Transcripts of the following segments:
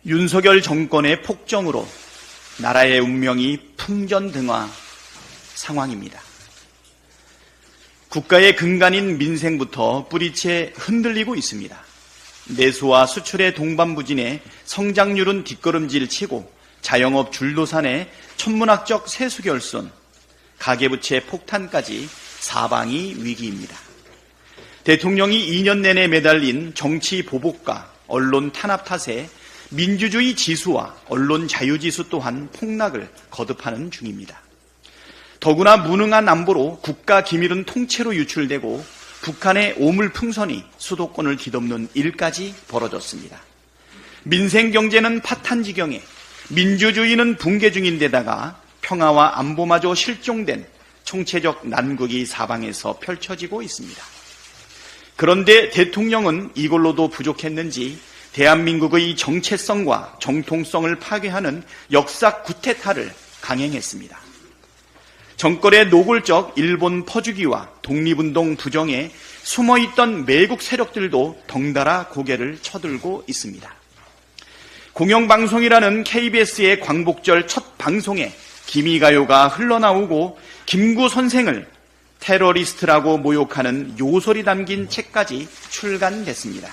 윤석열 정권의 폭정으로 나라의 운명이 풍전등화 상황입니다. 국가의 근간인 민생부터 뿌리채 흔들리고 있습니다. 내수와 수출의 동반부진에 성장률은 뒷걸음질 치고 자영업 줄도산에 천문학적 세수결손, 가계부채 폭탄까지 사방이 위기입니다. 대통령이 2년 내내 매달린 정치 보복과 언론 탄압 탓에 민주주의 지수와 언론 자유지수 또한 폭락을 거듭하는 중입니다. 더구나 무능한 안보로 국가 기밀은 통째로 유출되고 북한의 오물풍선이 수도권을 뒤덮는 일까지 벌어졌습니다. 민생 경제는 파탄지경에 민주주의는 붕괴 중인데다가 평화와 안보마저 실종된 총체적 난국이 사방에서 펼쳐지고 있습니다. 그런데 대통령은 이걸로도 부족했는지 대한민국의 정체성과 정통성을 파괴하는 역사 구태타를 강행했습니다. 정권의 노골적 일본 퍼주기와 독립운동 부정에 숨어있던 매국 세력들도 덩달아 고개를 쳐들고 있습니다. 공영방송이라는 KBS의 광복절 첫 방송에 기미가요가 흘러나오고 김구 선생을 테러리스트라고 모욕하는 요설이 담긴 책까지 출간됐습니다.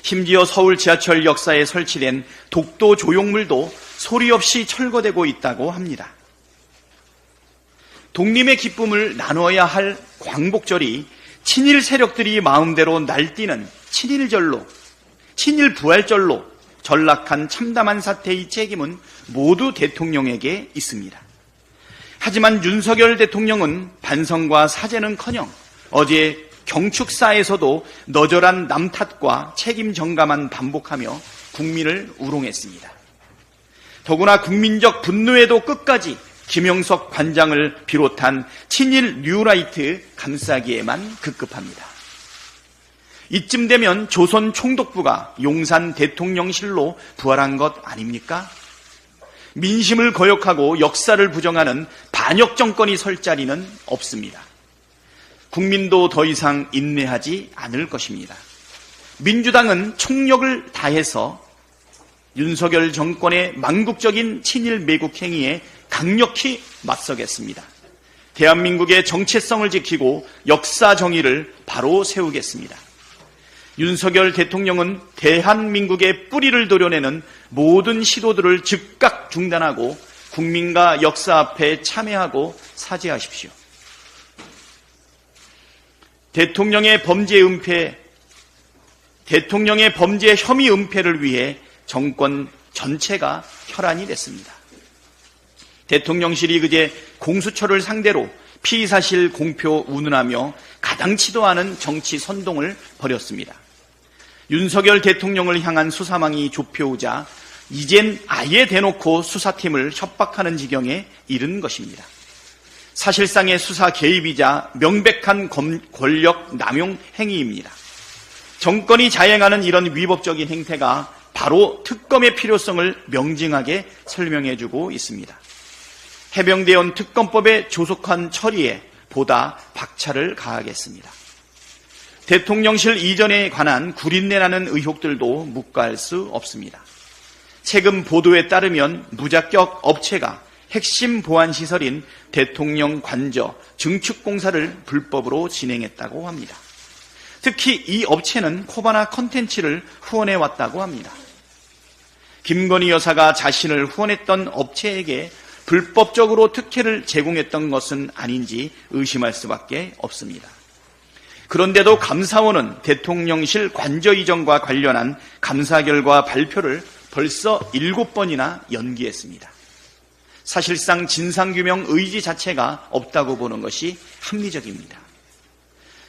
심지어 서울 지하철 역사에 설치된 독도 조형물도 소리 없이 철거되고 있다고 합니다. 독립의 기쁨을 나눠야 할 광복절이 친일 세력들이 마음대로 날뛰는 친일절로, 친일부활절로 전락한 참담한 사태의 책임은 모두 대통령에게 있습니다. 하지만 윤석열 대통령은 반성과 사죄는커녕 어제 경축사에서도 너절한 남 탓과 책임 전가만 반복하며 국민을 우롱했습니다. 더구나 국민적 분노에도 끝까지 김영석 관장을 비롯한 친일 뉴라이트 감싸기에만 급급합니다. 이쯤 되면 조선 총독부가 용산 대통령실로 부활한 것 아닙니까? 민심을 거역하고 역사를 부정하는 반역 정권이 설 자리는 없습니다. 국민도 더 이상 인내하지 않을 것입니다. 민주당은 총력을 다해서 윤석열 정권의 망국적인 친일 매국 행위에 강력히 맞서겠습니다. 대한민국의 정체성을 지키고 역사 정의를 바로 세우겠습니다. 윤석열 대통령은 대한민국의 뿌리를 도려내는 모든 시도들을 즉각 중단하고 국민과 역사 앞에 참회하고 사죄하십시오. 대통령의 범죄 혐의 은폐를 위해 정권 전체가 혈안이 됐습니다. 대통령실이 그제 공수처를 상대로 피의사실 공표 운운하며 가당치도 않은 정치 선동을 벌였습니다. 윤석열 대통령을 향한 수사망이 좁혀오자 이젠 아예 대놓고 수사팀을 협박하는 지경에 이른 것입니다. 사실상의 수사 개입이자 명백한 권력 남용 행위입니다. 정권이 자행하는 이런 위법적인 행태가 바로 특검의 필요성을 명징하게 설명해주고 있습니다. 해병대원 특검법의 조속한 처리에 보다 박차를 가하겠습니다. 대통령실 이전에 관한 구린내나는 의혹들도 묵과할 수 없습니다. 최근 보도에 따르면 무자격 업체가 핵심 보안시설인 대통령 관저 증축공사를 불법으로 진행했다고 합니다. 특히 이 업체는 코바나 컨텐츠를 후원해왔다고 합니다. 김건희 여사가 자신을 후원했던 업체에게 불법적으로 특혜를 제공했던 것은 아닌지 의심할 수밖에 없습니다. 그런데도 감사원은 대통령실 관저 이전과 관련한 감사 결과 발표를 벌써 7번이나 연기했습니다. 사실상 진상규명 의지 자체가 없다고 보는 것이 합리적입니다.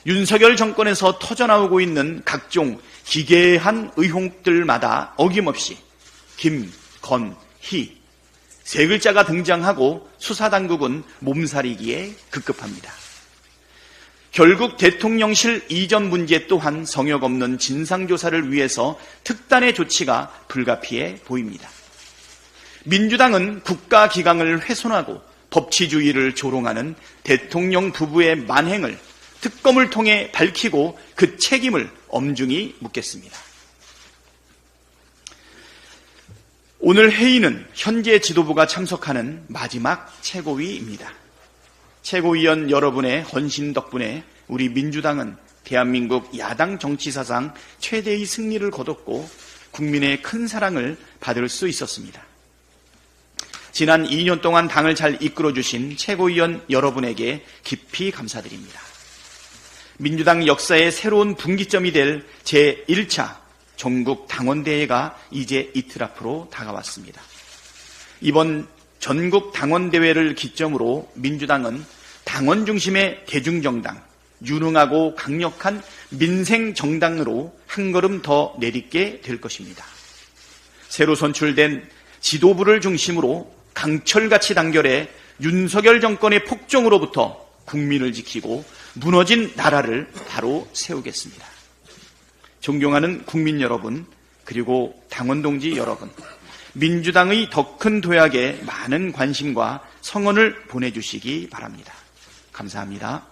윤석열 정권에서 터져나오고 있는 각종 기괴한 의혹들마다 어김없이 김, 건, 희 세 글자가 등장하고 수사당국은 몸살이기에 급급합니다. 결국 대통령실 이전 문제 또한 성역 없는 진상조사를 위해서 특단의 조치가 불가피해 보입니다. 민주당은 국가기강을 훼손하고 법치주의를 조롱하는 대통령 부부의 만행을 특검을 통해 밝히고 그 책임을 엄중히 묻겠습니다. 오늘 회의는 현재 지도부가 참석하는 마지막 최고위입니다. 최고위원 여러분의 헌신 덕분에 우리 민주당은 대한민국 야당 정치사상 최대의 승리를 거뒀고 국민의 큰 사랑을 받을 수 있었습니다. 지난 2년 동안 당을 잘 이끌어주신 최고위원 여러분에게 깊이 감사드립니다. 민주당 역사의 새로운 분기점이 될 제1차 전국 당원대회가 이제 이틀 앞으로 다가왔습니다. 이번 전국 당원대회를 기점으로 민주당은 당원 중심의 대중정당, 유능하고 강력한 민생정당으로 한 걸음 더 내딛게 될 것입니다. 새로 선출된 지도부를 중심으로 강철같이 단결해 윤석열 정권의 폭정으로부터 국민을 지키고 무너진 나라를 바로 세우겠습니다. 존경하는 국민 여러분, 그리고 당원 동지 여러분, 민주당의 더 큰 도약에 많은 관심과 성원을 보내주시기 바랍니다. 감사합니다.